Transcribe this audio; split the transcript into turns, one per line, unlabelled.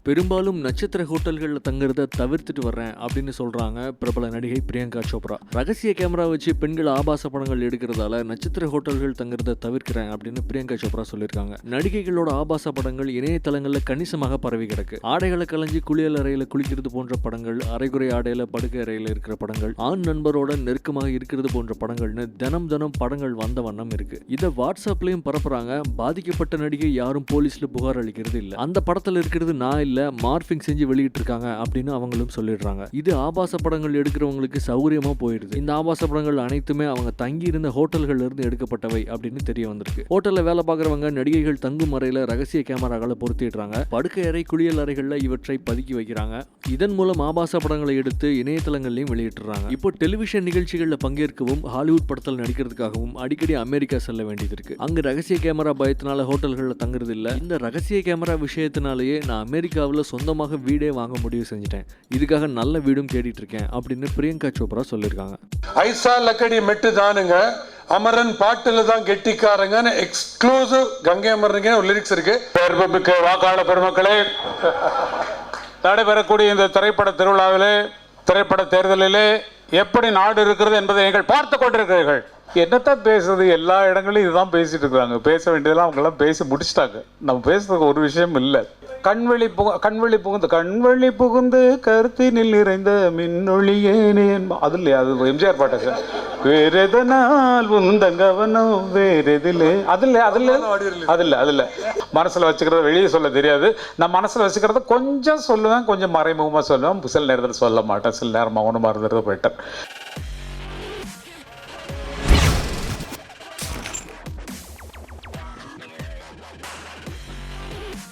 பெரும்பாலும் நட்சத்திர ஹோட்டல்களில் தங்குறத தவிர்த்துட்டு வர்றேன் அப்படின்னு சொல்றாங்க பிரபல நடிகை பிரியங்கா சோப்ரா. ரகசிய கேமரா வச்சு பெண்கள் ஆபாச படங்கள் எடுக்கிறதால நட்சத்திர ஹோட்டல்கள் தங்குறத தவிர்க்கிறேன் அப்படின்னு பிரியங்கா சோப்ரா சொல்லியிருக்காங்க. நடிகைகளோட ஆபாச படங்கள் இணையதளங்கள்ல கணிசமாக பரவி கிடக்கு. ஆடைகளை கலைஞ்சி குளியல் அறையில குளிக்கிறது போன்ற படங்கள், அரைகுறை ஆடையில படுக்கை அறையில இருக்கிற படங்கள், ஆண் நண்பரோட நெருக்கமாக இருக்கிறது போன்ற படங்கள்னு தினம் படங்கள் வந்த வண்ணம் இருக்கு. இதை வாட்ஸ்அப்லயும் பரப்புறாங்க. பாதிக்கப்பட்ட நடிகை யாரும் போலீஸ்ல புகார் அளிக்கிறது இல்ல. அந்த படத்துல இருக்கிறது நான் இல்ல, மார்பிங் செஞ்சு வெளியிட்டு இருக்காங்க அப்படின்னு அவங்களும் சொல்லிடுறாங்க. இது ஆபாச படங்கள் எடுக்கிறவங்களுக்கு சௌகரியமா போயிடுது. இந்த ஆபாச படங்கள் அனைத்துமே அவங்க தங்கி இருந்த ஹோட்டல்கள்ல இருந்து எடுக்கப்பட்டவை அப்படின்னு தெரிய வந்திருக்கு. ஹோட்டல்ல வேலை பார்க்கறவங்க நடிகைகள் தங்கும் அறையில ரகசிய கேமராக்களை பொருத்திடுறாங்க. படுக்கை அறை, குளியல் அறைகள்ல இவற்றை பதுக்கி வைக்கிறாங்க. இதன் மூலம் ஆபாச படங்களை எடுத்து இணையதளங்களையும் வெளியிட்டுறாங்க. இப்போ டெலிவிஷன் நிகழ்ச்சிகள்ல பங்கேற்கவும் ஹாலிவுட் படத்தில் நடிக்கிறதுக்காகவும் அடிக்கடி அமெரிக்கா செல்ல வேண்டியது இருக்கு. அங்க ரகசிய கேமரா பயத்தினால ஹோட்டல்கள்ல தங்குறது இல்ல. இந்த ரகசிய கேமரா விஷயத்தினாலேயே நான் அமெரிக்காவில் சொந்தமாக வீடே வாங்க முடிவு செஞ்சுட்டேன். இதுக்காக நல்ல வீடும் தேடிட்டு இருக்கேன் அப்படின்னு பிரியங்கா சோப்ரா சொல்லியிருக்காங்க.
ஐசா லக்கடி மெட்டு தானுங்க, அமரன் பாட்டுல தான் கெட்டிக்காரங்கன்னு எக்ஸ்க்ளூசிவ் கங்கை அமரனுக்கு ஒரு லிரிக்ஸ் இருக்கு. பெருமைமிக்க வாக்காளர் பெருமக்களே, நடைபெறக்கூடிய இந்த திரைப்பட திருவிழாவிலே, திரைப்பட தேர்தலிலே எப்படி நாடு இருக்கிறது என்பதை நீங்கள் பார்த்து கொண்டிருக்கிறீர்கள். என்னத்தான் பேசுறது, எல்லா இடங்களிலும் இதுதான் பேசிட்டு இருக்கிறாங்க. பேச வேண்டியதெல்லாம் அவங்க எல்லாம் பேசி முடிச்சிட்டாங்க. நம்ம பேசுறதுக்கு ஒரு விஷயம் இல்லை. கண்வெளி புகுந்து கருத்தினில் நிறைந்த மின்னொழியேனே, அது இல்லையா, அது எம்ஜிஆர் பாட்டு. வேற எதனால் உந்தங்கவனம் வேற எதிலே, அதுல மனசுல வச்சுக்கிறத வெளியே சொல்ல தெரியாது. நான் மனசுல வச்சுக்கிறத கொஞ்சம் சொல்லுவேன், கொஞ்சம் மறைமுகமா சொல்லுவேன். சில நேரத்தில் சொல்ல மாட்டேன், சில நேரம் மௌனமா இருந்தது பெட்டர்.